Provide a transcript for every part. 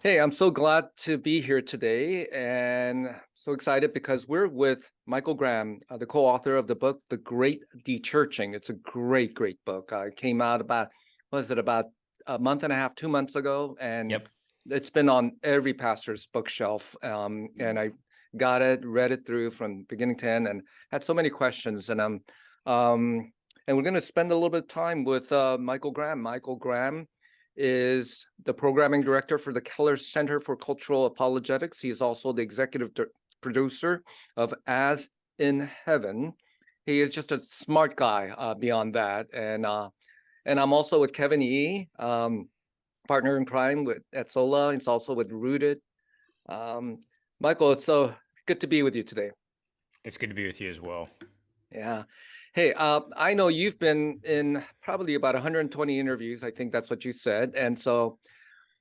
Hey, I'm so glad to be here today and so excited because we're with Michael Graham, the co-author of the book, The Great Dechurching. It's a great, great book. It came out about a month and a half, 2 months ago, and Yep. it's been on every pastor's bookshelf. And I got it, read it through from beginning to end, and had so many questions. Um, and we're going to spend a little bit of time with Michael Graham. Michael Graham is the programming director for the Keller Center for Cultural Apologetics. He is also the executive producer of As in Heaven. He is just a smart guy beyond that. And I'm also with Kevin Yee, partner in crime at SOLA. It's also with Rooted. Um, Michael, it's so good to be with you today. It's good to be with you as well. Yeah. Hey, I know you've been in probably about 120 interviews. I think that's what you said. And so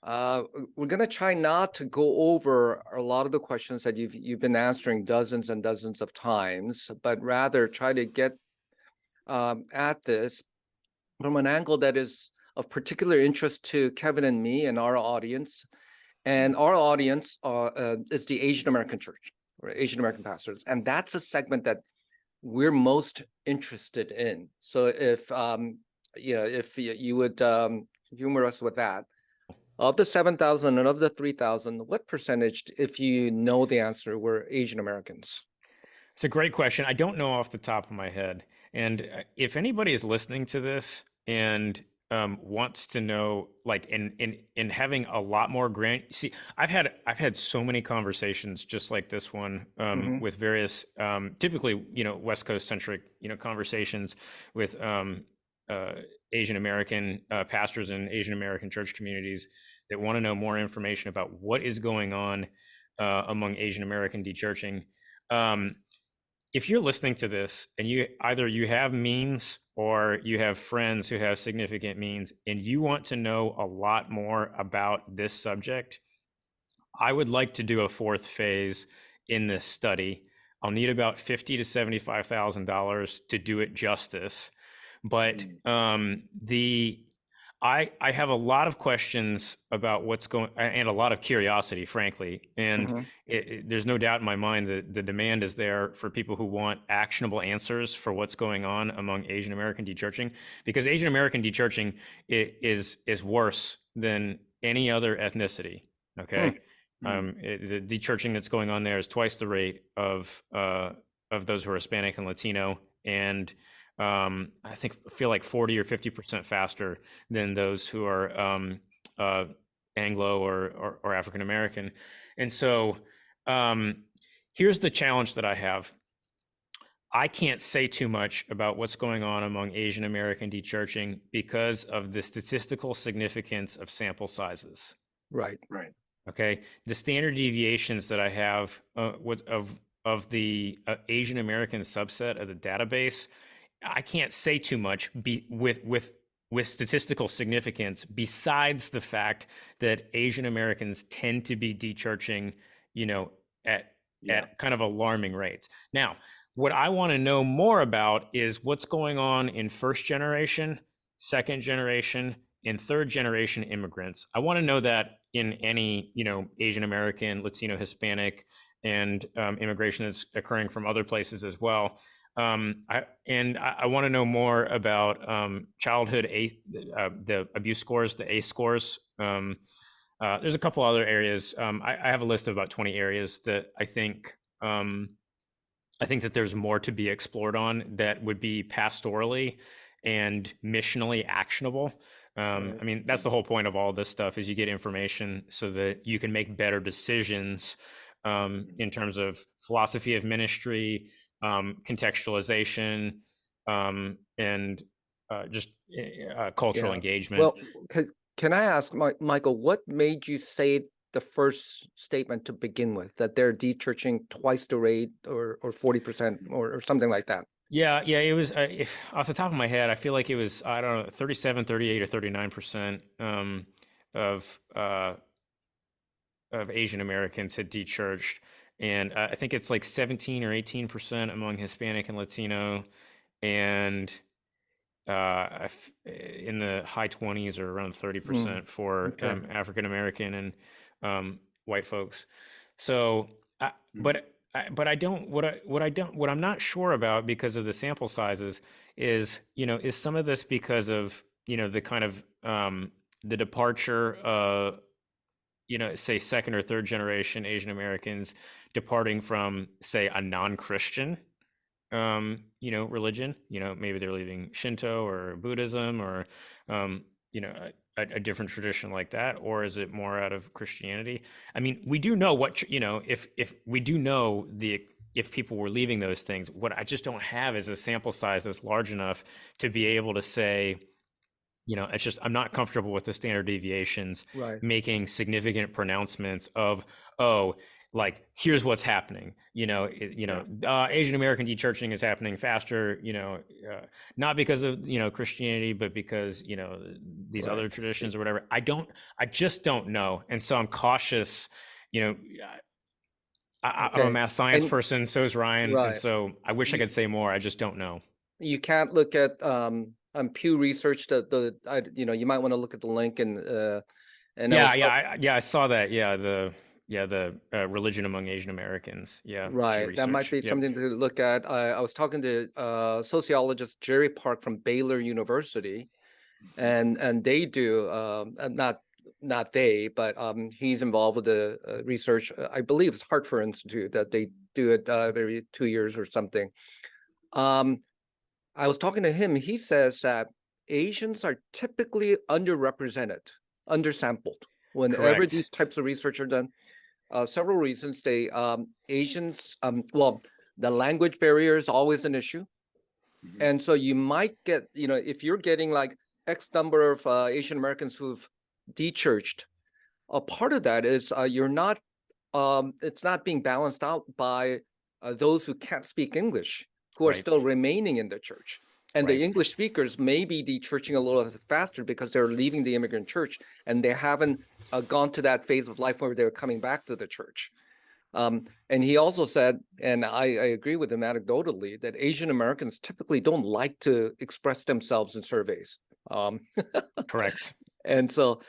we're going to try not to go over a lot of the questions that you've been answering dozens and dozens of times, but rather try to get at this from an angle that is of particular interest to Kevin and me and our audience. And our audience is the Asian American church or Asian American pastors. And that's a segment that we're most interested in. So if you would humor us with that. Of the 7,000 and of the 3,000, what percentage, if you know the answer, were Asian Americans? It's a great question. I don't know off the top of my head. And if anybody is listening to this and wants to know, like, in having a lot more see, I've had so many conversations just like this one Mm-hmm. with various, typically, West Coast centric, conversations with Asian American pastors and Asian American church communities that want to know more information about what is going on among Asian American dechurching. If you're listening to this and you have means or you have friends who have significant means and you want to know a lot more about this subject, I would like to do a fourth phase in this study. I'll need about $50,000 to $75,000 to do it justice. But I have a lot of questions about what's going and a lot of curiosity, frankly. And Mm-hmm. there's no doubt in my mind that the demand is there for people who want actionable answers for what's going on among Asian American dechurching, because Asian American dechurching is worse than any other ethnicity. Okay. The dechurching that's going on there is twice the rate of those who are Hispanic and Latino, and I feel like 40 or 50% faster than those who are Anglo or African American. And so here's the challenge that I have. I can't say too much about what's going on among Asian American dechurching because of the statistical significance of sample sizes. Right. Okay, the standard deviations that I have of the Asian American subset of the database, I can't say too much with statistical significance besides the fact that Asian Americans tend to be dechurching, at kind of alarming rates. Now, what I want to know more about is what's going on in first generation, second generation, and third generation immigrants. I want to know that in any, Asian American, Latino, Hispanic, and immigration that's occurring from other places as well. I want to know more about childhood the abuse scores, the ACE scores. There's a couple other areas. I have a list of about 20 areas that I think that there's more to be explored on that would be pastorally and missionally actionable. Right. I mean, that's the whole point of all this stuff, is you get information so that you can make better decisions in terms of philosophy of ministry, contextualization, and just cultural Yeah. engagement. Well, can I ask, Michael, what made you say the first statement to begin with, that they're dechurching twice the rate or 40% or something like that? Yeah, it was, if off the top of my head, I feel like it was, I don't know, 37, 38, or 39% of Asian Americans had dechurched. And I think it's like 17 or 18% among Hispanic and Latino, and in the high 20s or around 30% for African American. And white folks. So, Mhm. but I don't what I'm not sure about because of the sample sizes is is some of this because of the kind of the departure say second or third generation Asian Americans departing from say a non-Christian religion. Maybe they're leaving Shinto or Buddhism or a different tradition like that, or is it more out of Christianity? I mean, we do know if we do know if people were leaving those things. What I just don't have is a sample size that's large enough to be able to say, it's just I'm not comfortable with the standard deviations Right. making significant pronouncements of, oh, like here's what's happening. Yeah. Asian American dechurching is happening faster. Not because of Christianity, but because these Right. other traditions or whatever. I just don't know, and so I'm cautious. You know, I'm a Okay. math science And person, so is Ryan, and right. so I wish I You, could say more. I just don't know. you can't look at Pew Research, you might want to look at the link, and I Yeah, was yeah, I saw that. The religion among Asian Americans. Yeah, Pew right. That might Research. be Yep. something to look at. I was talking to sociologist Jerry Park from Baylor University, Mhm. and they do not they, but he's involved with the research. I believe it's Hartford Institute that they do it every 2 years or something. Um, I was talking to him. He says that Asians are typically underrepresented, undersampled. Whenever Correct. these types of research are done, several reasons. They Asians, well, the language barrier is always an issue, Mhm. and so you might get, if you're getting like X number of Asian Americans who've dechurched, a part of that is you're not, it's not being balanced out by those who can't speak English, who are Right. still remaining in the church. And the Right. English speakers may be dechurching a little faster because they're leaving the immigrant church and they haven't gone to that phase of life where they're coming back to the church. And he also said, and I agree with him anecdotally, that Asian Americans typically don't like to express themselves in surveys. Um, Correct. and so,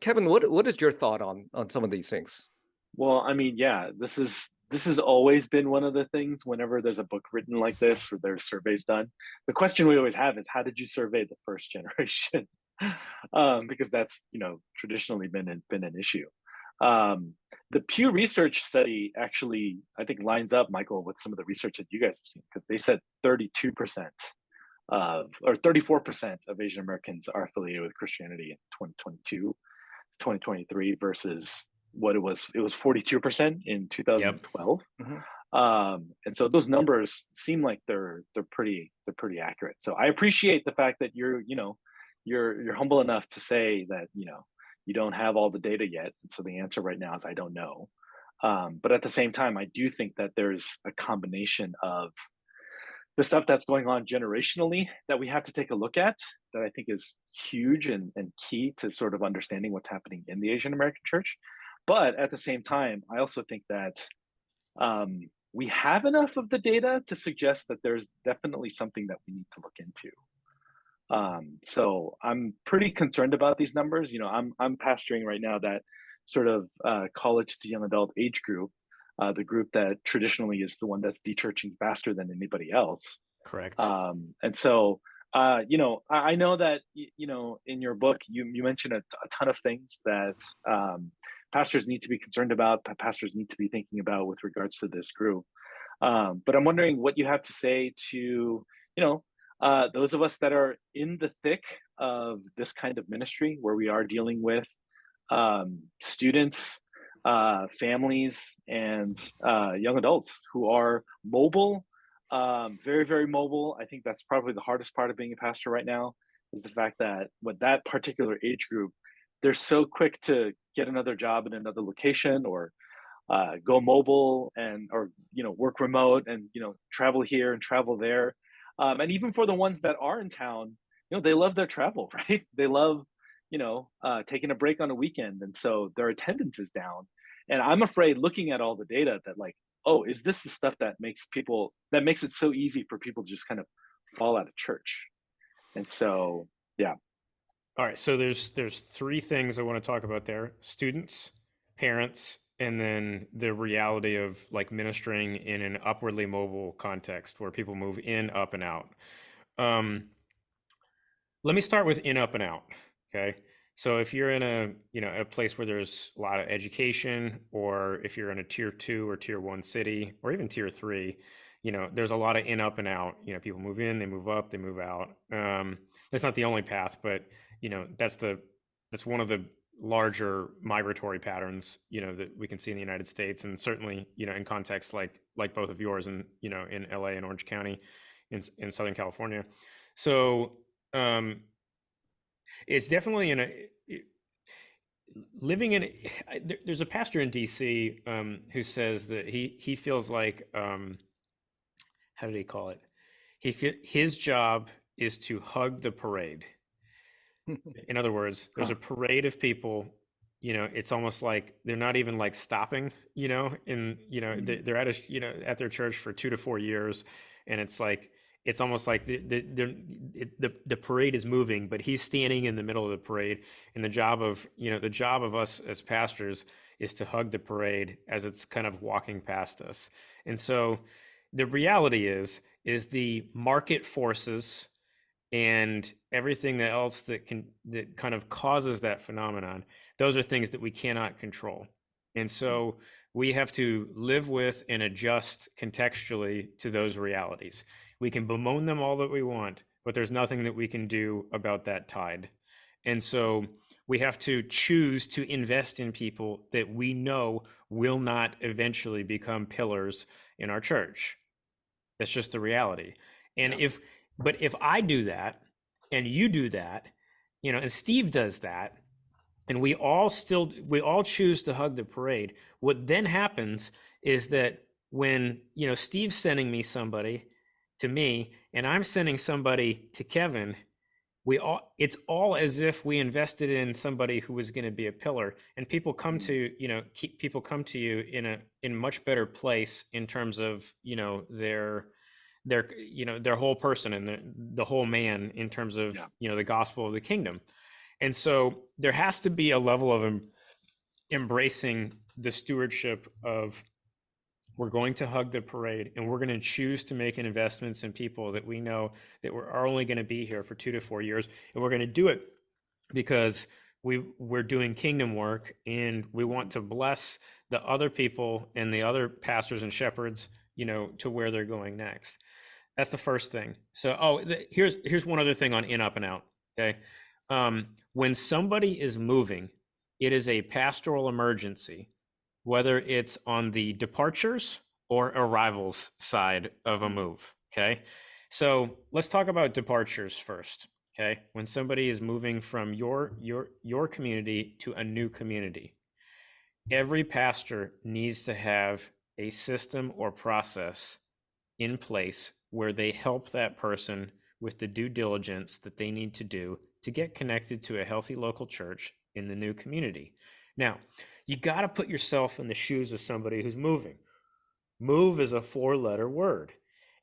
Kevin, what is your thought on some of these things? Well, I mean, yeah, this has always been one of the things whenever there's a book written like this or there's surveys done. The question we always have is how did you survey the first generation? Because that's, traditionally been an issue. Um, the Pew Research study actually, I think, lines up, Michael, with some of the research that you guys have seen, because they said 32% or 34% of Asian Americans are affiliated with Christianity in 2022, 2023 versus what it was 42% in Yep. 2012. Mhm. And so those numbers seem like they're pretty accurate. So I appreciate the fact that you're humble enough to say that you don't have all the data yet, and so the answer right now is I don't know. But at the same time, I do think that there's a combination of the stuff that's going on generationally that we have to take a look at that I think is huge and key to sort of understanding what's happening in the Asian American church. But at the same time, I also think that we have enough of the data to suggest that there's definitely something that we need to look into. So I'm pretty concerned about these numbers. I'm pastoring right now that sort of college to young adult age group, the group that traditionally is the one that's dechurching faster than anybody else. Correct. And so, I know that in your book you mentioned a ton of things that pastors need to be concerned about, pastors need to be thinking about with regards to this group. But I'm wondering what you have to say to those of us that are in the thick of this kind of ministry, where we are dealing with students, families, and young adults who are mobile, very, very mobile. I think that's probably the hardest part of being a pastor right now is the fact that with that particular age group, they're so quick to get another job in another location or go mobile and or work remote and travel here and travel there. And even for the ones that are in town, they love their travel, right? They love taking a break on a weekend, and so their attendance is down. And I'm afraid, looking at all the data, that like, oh, is this the stuff that makes it so easy for people to just kind of fall out of church? And so, yeah. All right. So there's three things I want to talk about there: students, parents, and then the reality of like ministering in an upwardly mobile context where people move in, up, and out. Um, Let me start with in, up, and out. Okay. So if you're in a place where there's a lot of education, or if you're in a tier 2 or tier 1 city, or even tier 3, there's a lot of in, up, and out. People move in, they move up, they move out. That's not the only path, but that's one of the larger migratory patterns, that we can see in the United States, and certainly, in contexts like both of yours, and in LA and Orange County, in Southern California. So it's definitely living in. There's a pastor in DC who says that he feels like, how did he call it? His job is to hug the parade. In other words, there's a parade of people. It's almost like they're not even like stopping. They're at their church for 2 to 4 years, and it's almost like the parade is moving, but he's standing in the middle of the parade. And the job of us as pastors is to hug the parade as it's kind of walking past us. And so the reality is the market forces and everything else that kind of causes that phenomenon, those are things that we cannot control. And so we have to live with and adjust contextually to those realities. We can bemoan them all that we want, but there's nothing that we can do about that tide. And so we have to choose to invest in people that we know will not eventually become pillars in our church. That's just the reality. And if I do that, and you do that, and Steve does that, and we all choose to hug the parade, what then happens is that when, Steve's sending me somebody to me, and I'm sending somebody to Kevin, it's all as if we invested in somebody who was going to be a pillar, and people come to you in a much better place in terms of, their whole person and the whole man in terms of, the gospel of the kingdom. And so there has to be a level of embracing the stewardship of, we're going to hug the parade, and we're going to choose to make investments in people that we know that are only going to be here for 2 to 4 years. And we're going to do it because we're doing kingdom work, and we want to bless the other people and the other pastors and shepherds, to where they're going next. That's the first thing. So, here's one other thing on in, up, and out. Okay. When somebody is moving, it is a pastoral emergency, whether it's on the departures or arrivals side of a move. Okay. So let's talk about departures first. Okay. When somebody is moving from your community to a new community, every pastor needs to have a system or process in place where they help that person with the due diligence that they need to do to get connected to a healthy local church in the new community. Now, you got to put yourself in the shoes of somebody who's moving. Move is a 4-letter word,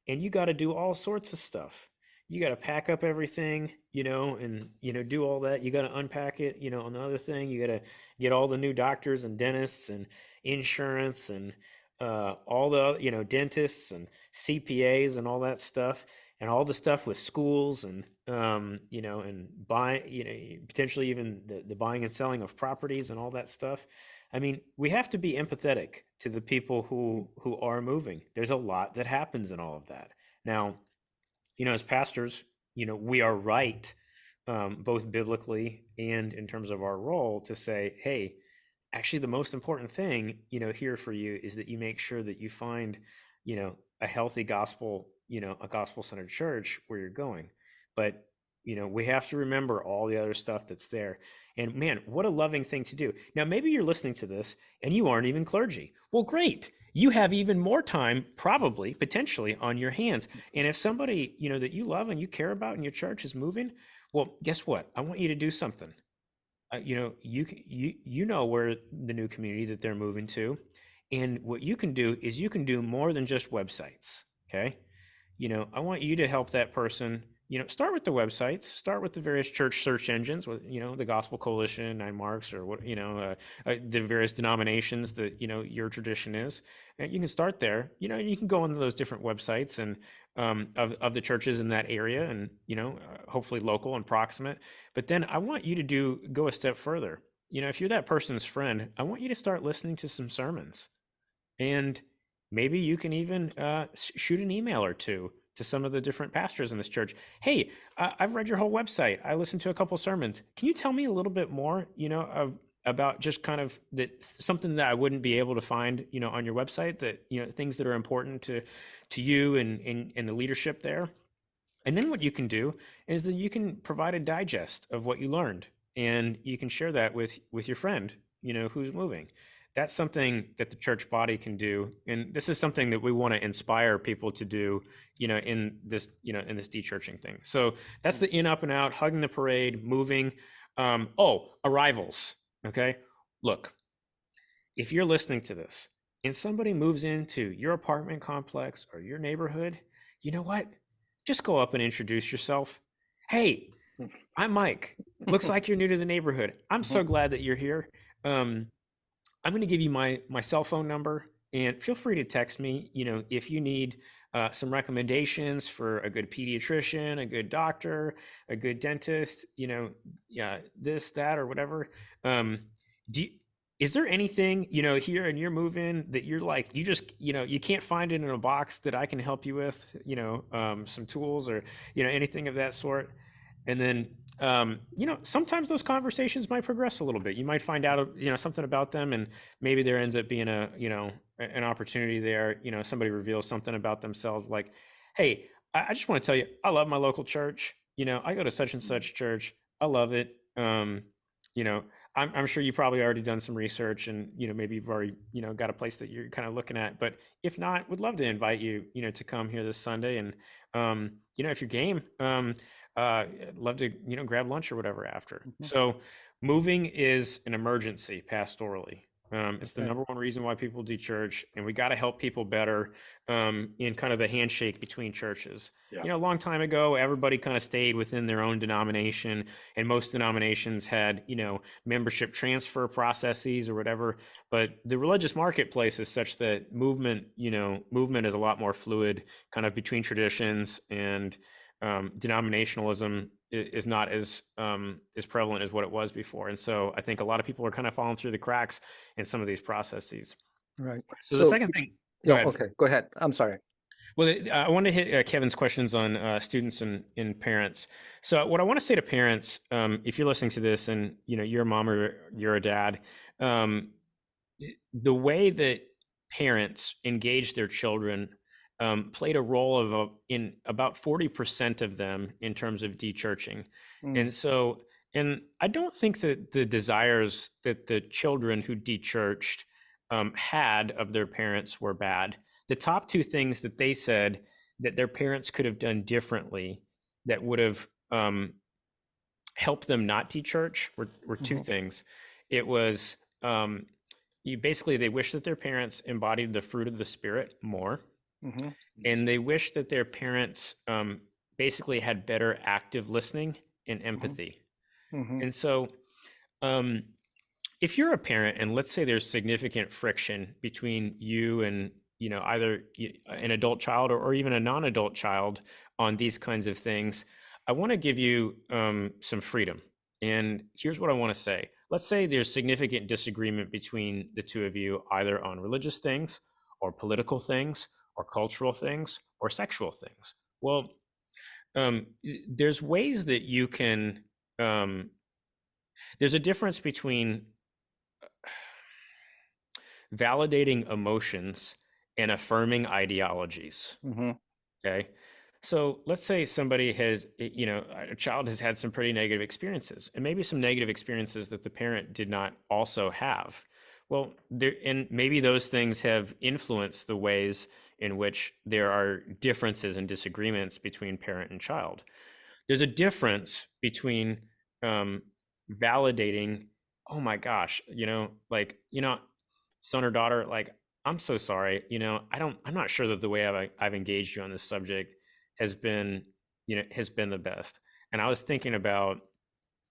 and you got to do all sorts of stuff. You got to pack up everything, and, do all that. You got to unpack it, another thing. You got to get all the new doctors and dentists and insurance and all the, dentists and CPAs and all that stuff, and all the stuff with schools and, and buying, potentially even the buying and selling of properties and all that stuff. I mean, we have to be empathetic to the people who are moving. There's a lot that happens in all of that. Now, as pastors, we are right, both biblically and in terms of our role, to say, hey, actually the most important thing, here for you is that you make sure that you find, a healthy gospel, a gospel-centered church where you're going. But, we have to remember all the other stuff that's there. And man, what a loving thing to do. Now, maybe you're listening to this and you aren't even clergy. Well, great. You have even more time, probably, potentially, on your hands. And if somebody, that you love and you care about in your church is moving, well, guess what? I want you to do something. You know where the new community that they're moving to, and what you can do is you can do more than just websites. Okay. I want you to help that person start with the websites, start with the various church search engines, with the Gospel Coalition, Nine Marks, or what the various denominations that your tradition is. And you can start there. You can go onto those different websites and of the churches in that area, and hopefully local and proximate. But then I want you to go a step further. If you're that person's friend, I want you to start listening to some sermons, and maybe you can even shoot an email or two to some of the different pastors in this church. Hey, I've read your whole website. I listened to a couple sermons. Can you tell me a little bit more, about just kind of something that I wouldn't be able to find, on your website, that, things that are important to you and the leadership there. And then what you can do is that you can provide a digest of what you learned, and you can share that with your friend, who's moving. That's something that the church body can do, and this is something that we want to inspire people to do, in this dechurching thing. So that's the in, up, and out, hugging the parade, moving. Arrivals. Okay, look, if you're listening to this and somebody moves into your apartment complex or your neighborhood, you know what? Just go up and introduce yourself. Hey, I'm Mike. Looks like you're new to the neighborhood. I'm so glad that you're here. I'm going to give you my cell phone number, and feel free to text me, if you need some recommendations for a good pediatrician, a good doctor, a good dentist, this, that, or whatever. Is there anything, here in your move-in that you're like, you just, you can't find it in a box that I can help you with, some tools or, anything of that sort? And then, sometimes those conversations might progress a little bit. You might find out, something about them, and maybe there ends up being an opportunity there. Somebody reveals something about themselves, like, hey, I just want to tell you, I love my local church. I go to such and such church. I love it. I'm sure you probably already done some research, and maybe you've already got a place that you're kind of looking at. But if not, would love to invite you to come here this Sunday, and if you're game, love to grab lunch or whatever after. So moving is an emergency pastorally. It's the number one reason why people do church, and we got to help people better in kind of the handshake between churches. Yeah. A long time ago, everybody kind of stayed within their own denomination, and most denominations had membership transfer processes or whatever. But the religious marketplace is such that movement is a lot more fluid, kind of between traditions, and denominationalism is not as prevalent as what it was before. And so I think a lot of people are kind of falling through the cracks in some of these processes. Right. So the second thing. Go ahead. Okay, go ahead. I'm sorry. Well, I want to hit Kevin's questions on students and parents. So what I want to say to parents, if you're listening to this and you're a mom or you're a dad, the way that parents engage their children played a role in about 40% of them in terms of dechurching. And so, and I don't think that the desires that the children who dechurched had of their parents were bad. The top two things that they said that their parents could have done differently that would have helped them not dechurch were two things. It was they wish that their parents embodied the fruit of the Spirit more. And they wish that their parents basically had better active listening and empathy. And so if you're a parent, and let's say there's significant friction between you and either an adult child or even a non-adult child on these kinds of things, I want to give you some freedom. And here's what I want to say. Let's say there's significant disagreement between the two of you, either on religious things or political things or cultural things or sexual things. Well, there's ways that you can, there's a difference between validating emotions and affirming ideologies. Okay. So let's say somebody has, a child has had some pretty negative experiences, and maybe some negative experiences that the parent did not also have. Well, and maybe those things have influenced the ways in which there are differences and disagreements between parent and child. There's a difference between validating, oh my gosh, son or daughter, like, I'm so sorry, I'm not sure that the way I've engaged you on this subject has been has been the best. And I was thinking about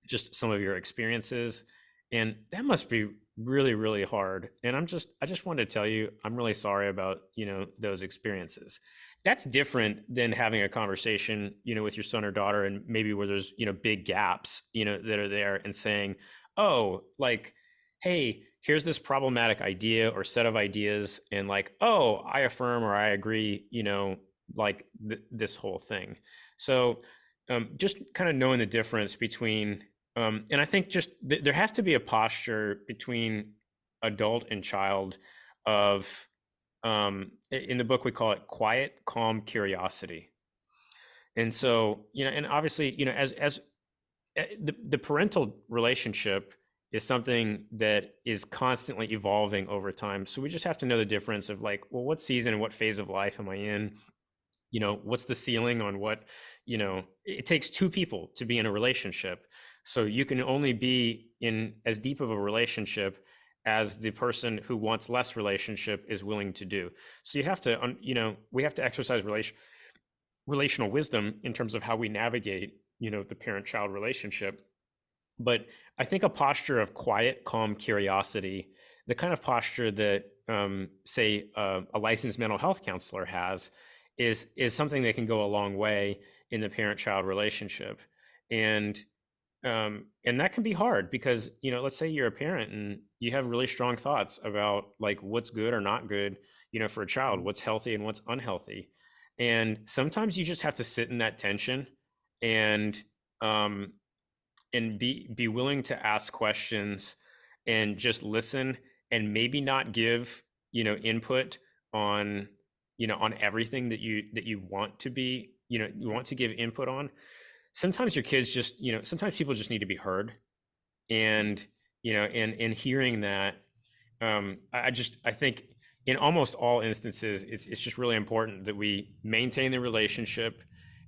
just some of your experiences, and that must be really, really hard. And I just wanted to tell you, I'm really sorry about, those experiences. That's different than having a conversation, with your son or daughter, and maybe where there's, big gaps, that are there, and saying, oh, like, hey, here's this problematic idea or set of ideas, and like, oh, I affirm or I agree, like this whole thing. So just kind of knowing the difference between, and I think just there has to be a posture between adult and child of, in the book we call it quiet, calm curiosity. And so, and obviously, as the parental relationship is something that is constantly evolving over time. So we just have to know the difference of like, well, what season and what phase of life am I in? What's the ceiling on what, it takes two people to be in a relationship. So you can only be in as deep of a relationship as the person who wants less relationship is willing to do. So you have to, we have to exercise relational wisdom in terms of how we navigate, the parent-child relationship. But I think a posture of quiet, calm curiosity, the kind of posture that, say, a licensed mental health counselor has, is something that can go a long way in the parent-child relationship. And that can be hard because, let's say you're a parent and you have really strong thoughts about like what's good or not good, for a child, what's healthy and what's unhealthy. And sometimes you just have to sit in that tension and, um, and be willing to ask questions and just listen, and maybe not give, input on, on everything that you want to be, you want to give input on. Sometimes your kids just, sometimes people just need to be heard. And, and hearing that, I think in almost all instances, it's just really important that we maintain the relationship,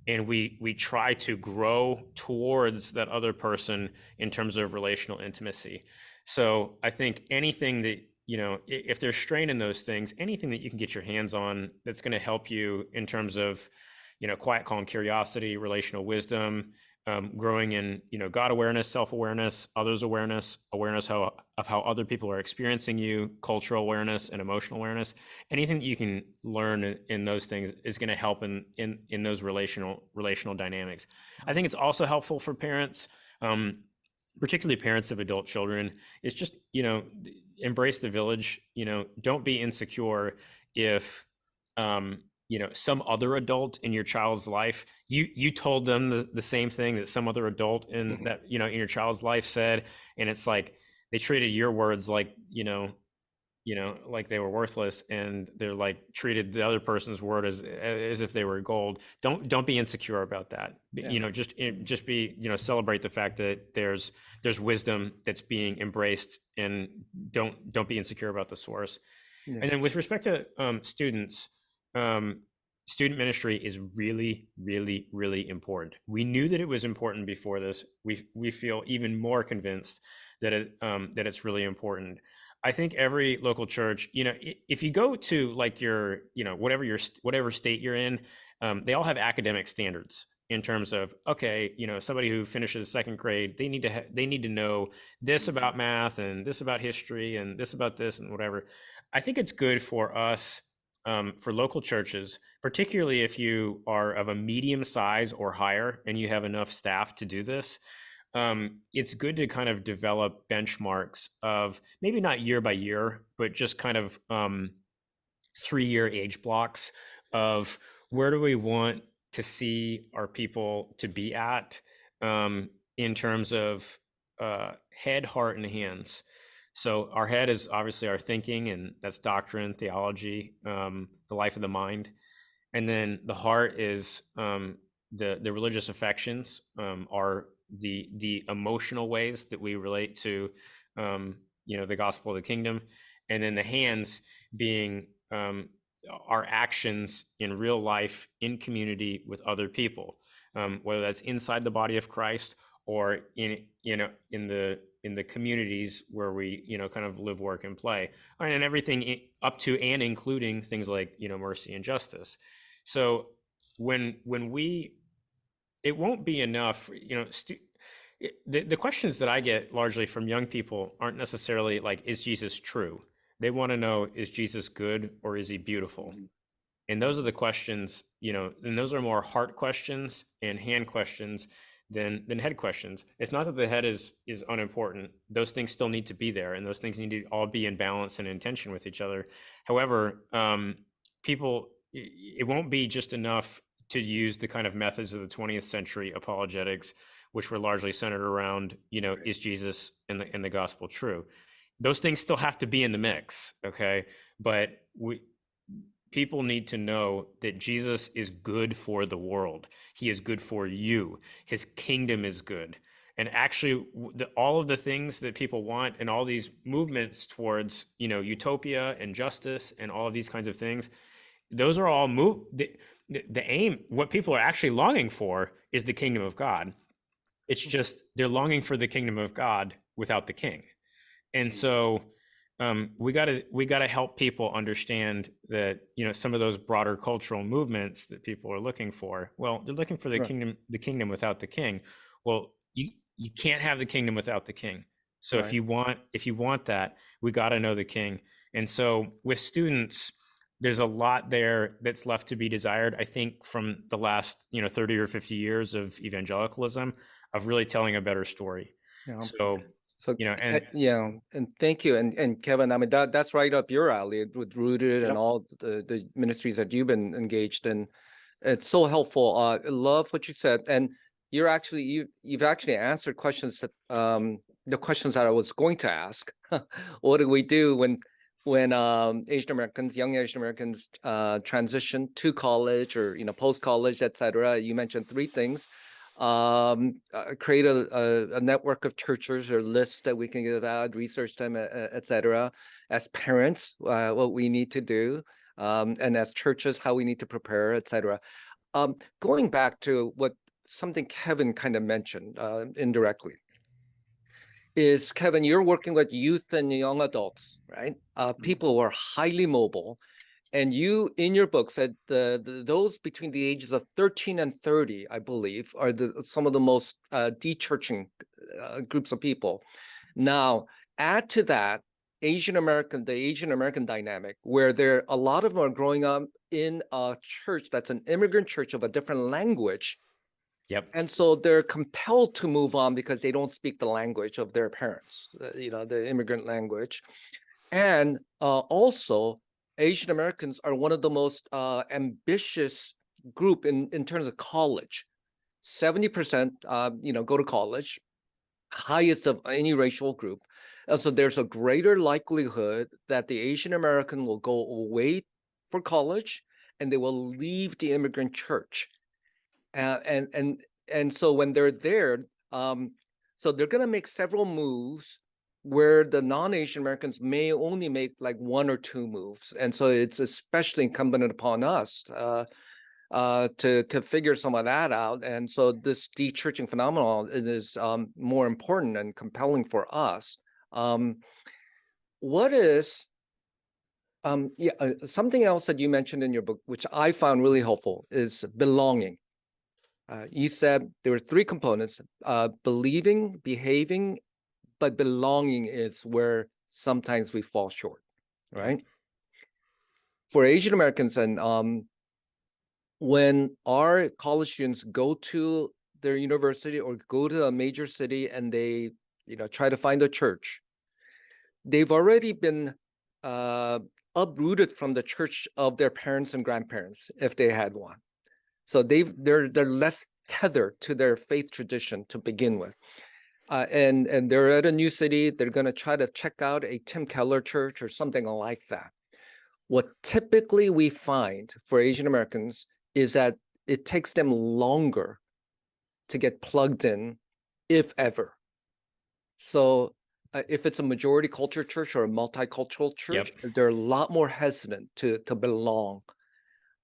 and we try to grow towards that other person in terms of relational intimacy. So I think anything that, if there's strain in those things, anything that you can get your hands on that's going to help you in terms of, quiet, calm curiosity, relational wisdom, growing in, God awareness, self-awareness, others awareness, of how other people are experiencing you, cultural awareness and emotional awareness. Anything that you can learn in those things is going to help in those relational dynamics. I think it's also helpful for parents, particularly parents of adult children. It's just, embrace the village. Don't be insecure if, some other adult in your child's life, you told them the same thing that some other adult in that, in your child's life said. And it's like, they treated your words like, like they were worthless, and they're like treated the other person's word as if they were gold. Don't be insecure about that. Yeah. Just be, celebrate the fact that there's wisdom that's being embraced, and don't be insecure about the source. Yeah. And then with respect to students, student ministry is really, really, really important. We knew that it was important before this. We feel even more convinced that it's really important. I think every local church, if you go to like your, whatever state you're in, they all have academic standards in terms of, okay, somebody who finishes second grade, they need to know this about math and this about history and this about this and whatever. I think it's good for us, for local churches, particularly if you are of a medium size or higher and you have enough staff to do this. It's good to kind of develop benchmarks of maybe not year by year, but just kind of 3-year age blocks of where do we want to see our people to be at, in terms of head, heart, and hands. So our head is obviously our thinking, and that's doctrine, theology, the life of the mind. And then the heart is the religious affections, are the emotional ways that we relate to, the gospel of the kingdom. And then the hands being our actions in real life, in community with other people, whether that's inside the body of Christ or in the communities where we, kind of live, work, and play, and everything up to and including things like, mercy and justice. So when we it won't be enough, the questions that I get largely from young people aren't necessarily like, is Jesus true? They want to know, is Jesus good or is he beautiful? Mhm. And those are the questions, and those are more heart questions and hand questions than head questions. It's not that the head is unimportant. Those things still need to be there, and those things need to all be in balance and in tension with each other. However, it won't be just enough to use the kind of methods of the 20th century apologetics, which were largely centered around, Right. is Jesus and the gospel true? Those things still have to be in the mix, okay? But people need to know that Jesus is good for the world. He is good for you. His kingdom is good. And actually, all of the things that people want and all these movements towards, utopia and justice and all of these kinds of things, those are all the aim. What people are actually longing for is the kingdom of God. It's just they're longing for the kingdom of God without the king. And Mhm. so we gotta help people understand that some of those broader cultural movements that people are looking for. Well, they're looking for Right. the kingdom without the king. Well, you can't have the kingdom without the king. So if Right. you want that, we got to know the king. And so with students, there's a lot there that's left to be desired. I think from the last 30 or 50 years of evangelicalism, of really telling a better story. Yeah. So So and yeah, and thank you, and Kevin. I mean that's right up your alley with Rooted and Yep. all the ministries that you've been engaged in. It's so helpful. I love what you said, and you've actually answered questions that the questions that I was going to ask. What do we do when Asian Americans, young Asian Americans, transition to college or post college, etc. You mentioned three things. Create a network of churches or lists that we can give out, research them, etc. As parents, what we need to do, and as churches, how we need to prepare, etc. Going back to something Kevin kind of mentioned indirectly is, Kevin, you're working with youth and young adults, right? Mhm. People who are highly mobile. And you, in your book, said those between the ages of 13 and 30, I believe, are some of the most dechurching groups of people. Now, add to that the Asian American dynamic, where a lot of them are growing up in a church that's an immigrant church of a different language. yep. And so they're compelled to move on because they don't speak the language of their parents, the immigrant language. And also, Asian Americans are one of the most ambitious group in terms of college. 70%, go to college, highest of any racial group. And so there's a greater likelihood that the Asian American will go away for college and they will leave the immigrant church. Uh, and and and so when they're there, so they're going to make several moves where the non-Asian Americans may only make like one or two moves, and so it's especially incumbent upon us to figure some of that out. And so this de-churching phenomenon is more important and compelling for us. Um, what is something else that you mentioned in your book, which I found really helpful, is belonging. You said there were three components: believing, behaving, but belonging is where sometimes we fall short, Yep. right? For Asian Americans, and when our college students go to their university or go to a major city and they, try to find a church, they've already been uh, uprooted from the church of their parents and grandparents if they had one. So they're less tethered to their faith tradition to begin with. And they're at a new city. They're going to try to check out a Tim Keller church or something like that. What typically we find for Asian Americans is that it takes them longer to get plugged in, if ever. So if it's a majority culture church or a multicultural church, Yep. they're a lot more hesitant to belong.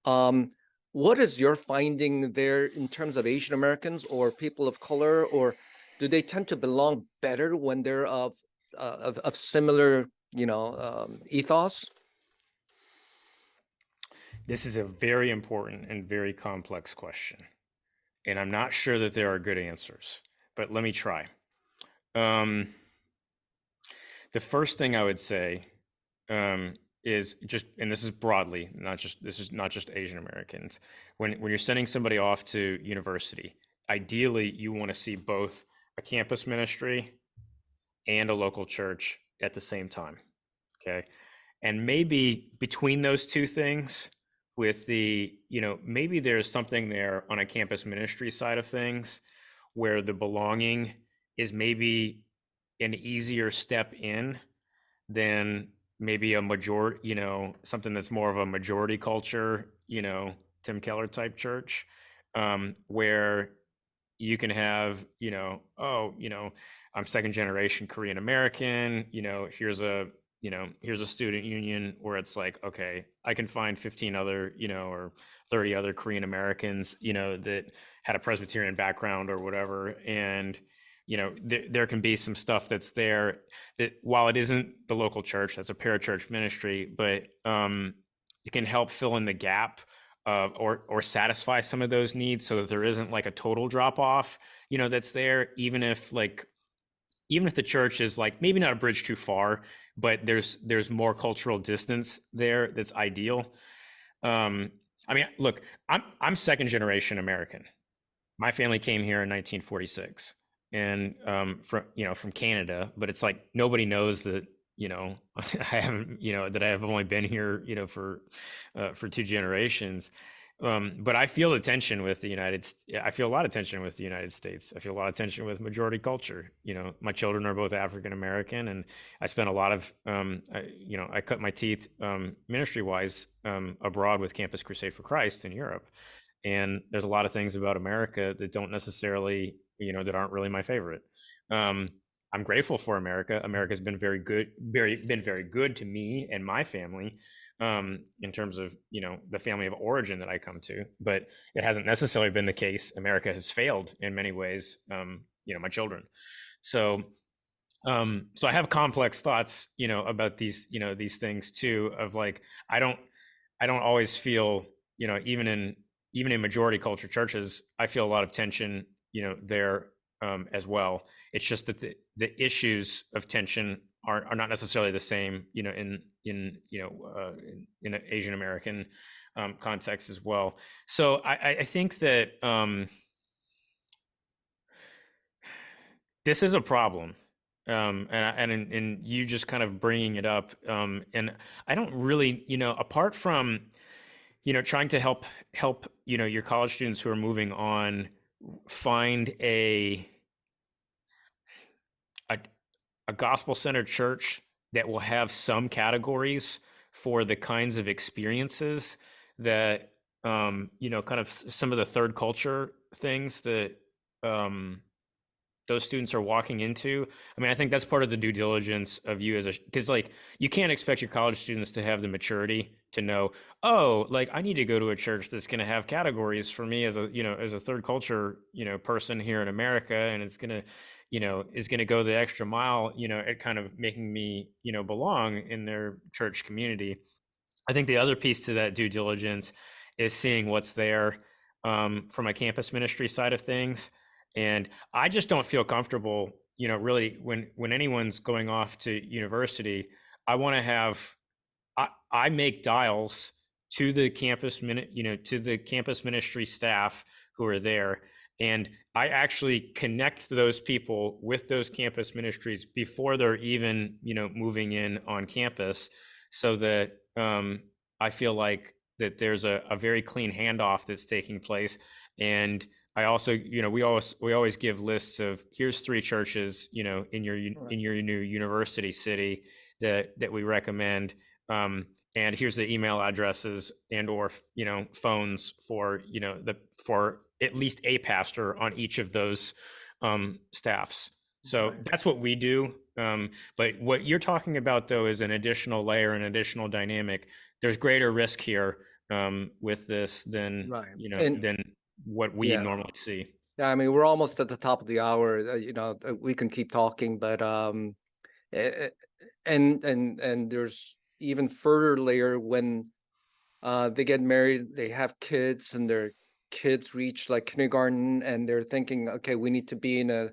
Um, what is your finding there in terms of Asian Americans or people of color, or do they tend to belong better when they're of similar, ethos? This is a very important and very complex question. and I'm not sure that there are good answers, but let me try. Um, the first thing I would say is just, and this is broadly, this is not just Asian Americans. When you're sending somebody off to university, ideally you want to see both a campus ministry and a local church at the same time. Okay. And maybe between those two things, with the, maybe there's something there on a campus ministry side of things where the belonging is maybe an easier step in than maybe a majority, something that's more of a majority culture, Tim Keller type church, where you can have, I'm second generation Korean American, here's a student union where it's like, okay, I can find 15 other, or 30 other Korean Americans, that had a Presbyterian background or whatever. And, there can be some stuff that's there that, while it isn't the local church, that's a parachurch ministry, but it can help fill in the gap or satisfy some of those needs, so that there isn't like a total drop off, that's there, even if the church is like maybe not a bridge too far, but there's more cultural distance there that's ideal. I mean, look, I'm second generation American. My family came here in 1946, and from Canada, but it's like nobody knows that, I haven't, that I have only been here, for 2 generations. But I feel the tension with the I feel a lot of tension with the United States. I feel a lot of tension with majority culture. My children are both African American, and I spent a lot of, I cut my teeth ministry wise abroad with Campus Crusade for Christ in Europe. And there's a lot of things about America that don't necessarily, that aren't really my favorite. I'm grateful for America. America's been very good, been very good to me and my family, in terms of, the family of origin that I come to. But it hasn't necessarily been the case. America has failed in many ways, my children. So I have complex thoughts, about these things too, of like, I don't always feel, even in majority culture churches, I feel a lot of tension, there, as well. It's just that the issues of tension are not necessarily the same, in an Asian American context as well. So I think that this is a problem. And you just kind of bringing it up, and I don't really, apart from, trying to help, your college students who are moving on find a gospel-centered church that will have some categories for the kinds of experiences that, kind of some of the third culture things that those students are walking into. I mean, I think that's part of the due diligence of you because like, you can't expect your college students to have the maturity to know, oh, like I need to go to a church that's going to have categories for me as a third culture, person here in America. And it's going to, is going to go the extra mile, at kind of making me, belong in their church community. I think the other piece to that due diligence is seeing what's there, from a campus ministry side of things. And I just don't feel comfortable, really when anyone's going off to university. I want to have, I make dials to the campus to the campus ministry staff who are there. And I actually connect those people with those campus ministries before they're even, moving in on campus, so that I feel like that there's a very clean handoff that's taking place. And I also, we always give lists of, here's 3 churches, in your new university city that we recommend, and here's the email addresses and or phones for for at least a pastor on each of those staffs. So that's what we do. But what you're talking about though is an additional layer, an additional dynamic. There's greater risk here with this than than what we normally see. Yeah, I mean, we're almost at the top of the hour. We can keep talking, but and there's even further layer when they get married, they have kids, and they're kids reach like kindergarten and they're thinking, okay, we need to be in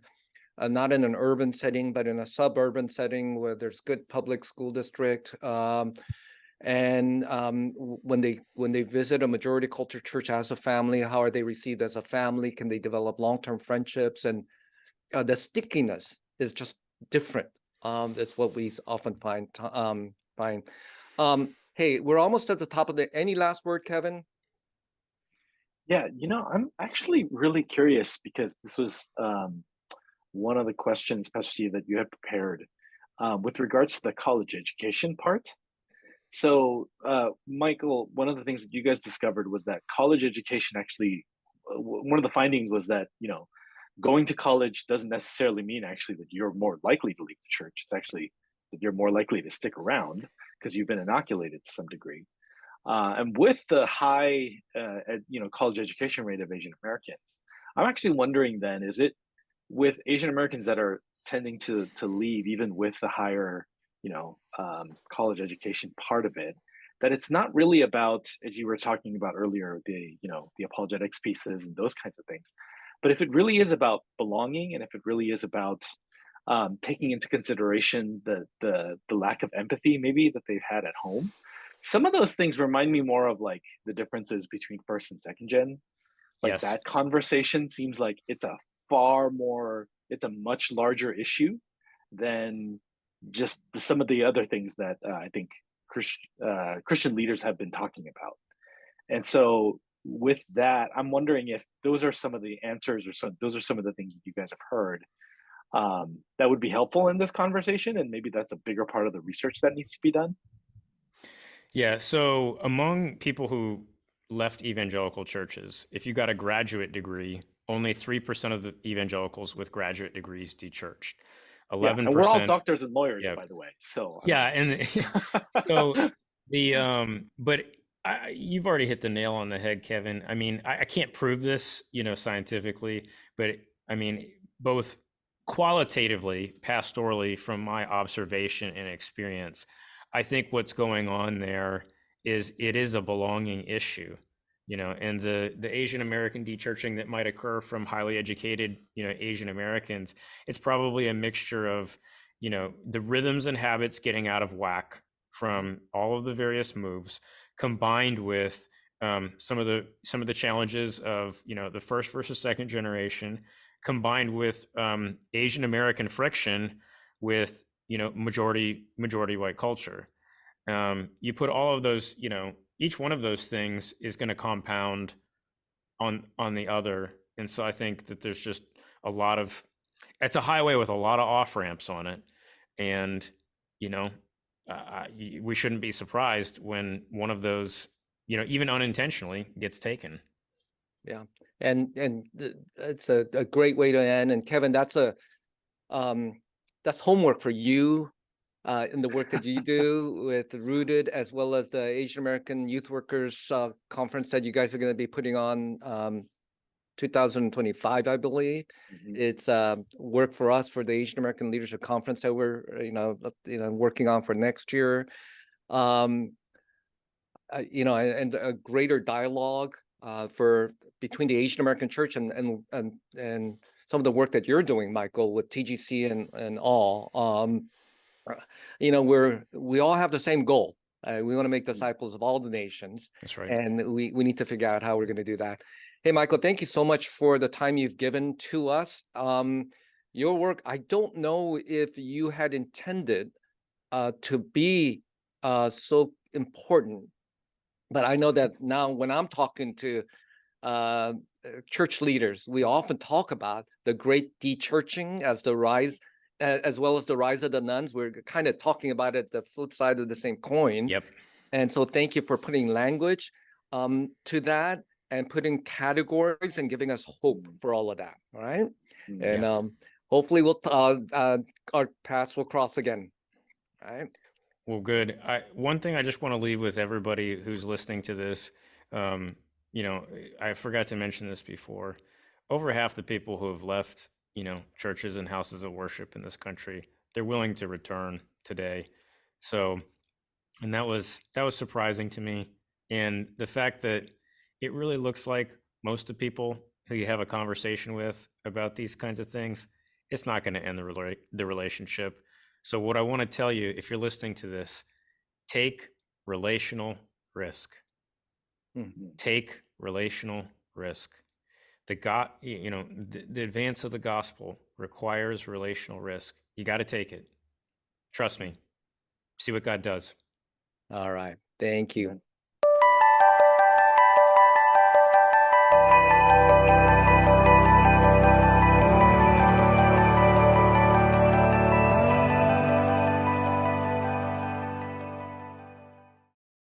not in an urban setting, but in a suburban setting where there's good public school district. And when they visit a majority culture church as a family, how are they received as a family? Can they develop long-term friendships? And the stickiness is just different. That's what we often find. Hey, we're almost at the top of the. Any last word, Kevin? Yeah, I'm actually really curious because this was one of the questions, especially that you had prepared with regards to the college education part. So, Michael, one of the things that you guys discovered was that college education actually, one of the findings was that, going to college doesn't necessarily mean actually that you're more likely to leave the church. It's actually that you're more likely to stick around because you've been inoculated to some degree. And with the high, college education rate of Asian Americans, I'm actually wondering then, is it with Asian Americans that are tending to leave, even with the higher, college education part of it, that it's not really about, as you were talking about earlier, the apologetics pieces and those kinds of things, but if it really is about belonging, and if it really is about taking into consideration the lack of empathy maybe that they've had at home. Some of those things remind me more of like the differences between first and second gen. Like Yes. that conversation seems like it's a much larger issue than just some of the other things that I think Christian leaders have been talking about. And so with that, I'm wondering if those are some of the answers, or those are some of the things that you guys have heard that would be helpful in this conversation, and maybe that's a bigger part of the research that needs to be done. Yeah. So among people who left evangelical churches, if you got a graduate degree, only 3% of the evangelicals with graduate degrees dechurched. Yeah, and we're all 11%. doctors and lawyers, Yeah. by the way. So I Yeah. mean, And so but you've already hit the nail on the head, Kevin. I mean, I can't prove this, scientifically, but I mean, both qualitatively, pastorally, from my observation and experience, I think what's going on there is it is a belonging issue, and the Asian American dechurching that might occur from highly educated, Asian Americans, it's probably a mixture of, the rhythms and habits getting out of whack from all of the various moves, combined with some of the challenges of the first versus second generation, combined with Asian American friction with majority white culture. You put all of those, each one of those things is going to compound on the other, and so I think that there's just it's a highway with a lot of off ramps on it, and you know we shouldn't be surprised when one of those, even unintentionally, gets taken. Yeah, and it's a great way to end. And Kevin, that's homework for you in the work that you do with Rooted, as well as the Asian American Youth Workers Conference that you guys are going to be putting on 2025, I believe. mhm. It's work for us for the Asian American Leadership Conference that we're working on for next year. And a greater dialogue for between the Asian American Church and some of the work that you're doing, Michael, with TGC and all. We all have the same goal. We want to make disciples of all the nations. That's right. And we need to figure out how we're going to do that. Hey, Michael, thank you so much for the time you've given to us. Your work, I don't know if you had intended to be so important, but I know that now when I'm talking to church leaders, we often talk about the Great Dechurching as the rise, as well as the rise of the nuns. We're kind of talking about it, the flip side of the same coin. Yep. And so thank you for putting language to that and putting categories and giving us hope for all of that. All right. And hopefully our paths will cross again. All right. Well, good. One thing I just want to leave with everybody who's listening to this, I forgot to mention this before. Over half the people who have left, churches and houses of worship in this country, they're willing to return today. So, and that was surprising to me. And the fact that it really looks like most of the people who you have a conversation with about these kinds of things, it's not going to end the relationship. So what I want to tell you, if you're listening to this, take relational risk. Take relational risk. The advance of the gospel requires relational risk. You got to take it. Trust me. See what God does. All right. Thank you.